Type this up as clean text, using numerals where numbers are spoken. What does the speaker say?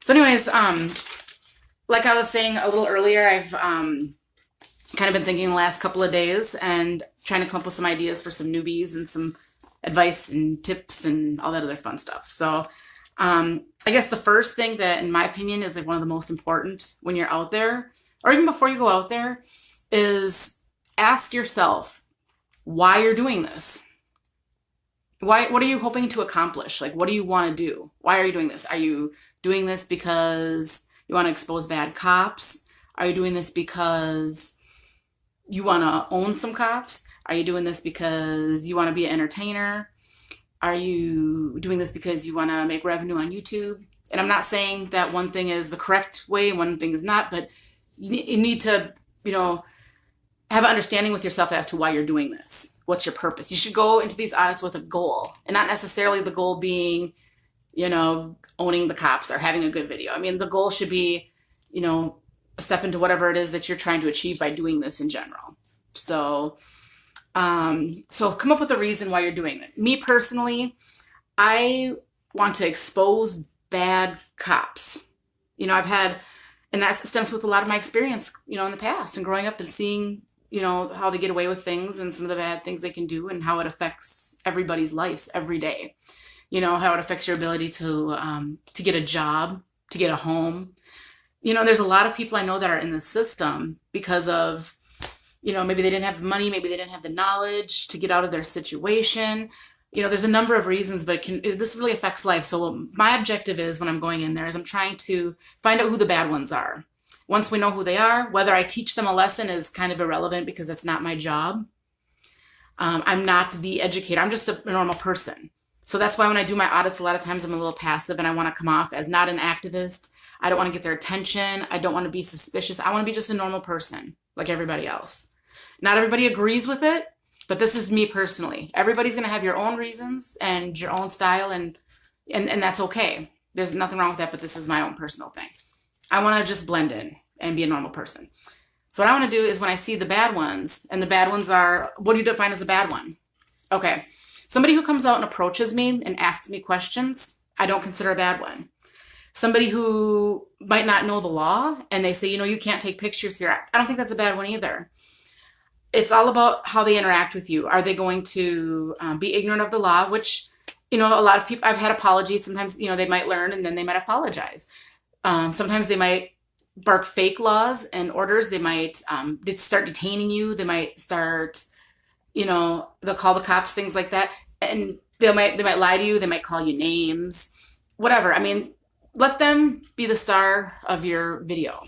So anyways, like I was saying a little earlier, I've kind of been thinking the last couple of days and trying to come up with some ideas for some newbies and some advice and tips and all that other fun stuff. So I guess the first thing that, in my opinion, is like one of the most important when you're out there, or even before you go out there, is ask yourself why you're doing this. What are you hoping to accomplish? Like, what do you want to do? Why are you doing this? Are you doing this because you want to expose bad cops? Are you doing this because you want to own some cops? Are you doing this because you want to be an entertainer? Are you doing this because you want to make revenue on YouTube? And I'm not saying that one thing is the correct way and one thing is not, but you need to, you know, have an understanding with yourself as to why you're doing this. What's your purpose? You should go into these audits with a goal, and not necessarily the goal being, owning the cops or having a good video. I mean, the goal should be, a step into whatever it is that you're trying to achieve by doing this in general. So come up with a reason why you're doing it. Me personally, I want to expose bad cops. And that stems with a lot of my experience, in the past and growing up and seeing, how they get away with things and some of the bad things they can do and how it affects everybody's lives every day. How it affects your ability to get a job, to get a home. There's a lot of people I know that are in the system because of, maybe they didn't have the money, maybe they didn't have the knowledge to get out of their situation. There's a number of reasons, but this really affects life. So my objective is when I'm going in there is I'm trying to find out who the bad ones are. Once we know who they are, whether I teach them a lesson is kind of irrelevant because that's not my job. I'm not the educator. I'm just a normal person. So that's why when I do my audits, a lot of times I'm a little passive and I want to come off as not an activist. I don't want to get their attention. I don't want to be suspicious. I want to be just a normal person like everybody else. Not everybody agrees with it, but this is me personally. Everybody's going to have your own reasons and your own style, and that's okay. There's nothing wrong with that, but this is my own personal thing. I want to just blend in and be a normal person. So what I want to do is when I see the bad ones, and the bad ones are, what do you define as a bad one? Okay. Somebody who comes out and approaches me and asks me questions, I don't consider a bad one. Somebody who might not know the law and they say, you can't take pictures here. I don't think that's a bad one either. It's all about how they interact with you. Are they going to be ignorant of the law? Which, a lot of people, I've had apologies. Sometimes, they might learn and then they might apologize. Sometimes they might bark fake laws and orders. They might start detaining you. They might start, they'll call the cops, things like that. And they might lie to you. They might call you names, whatever. I mean, let them be the star of your video.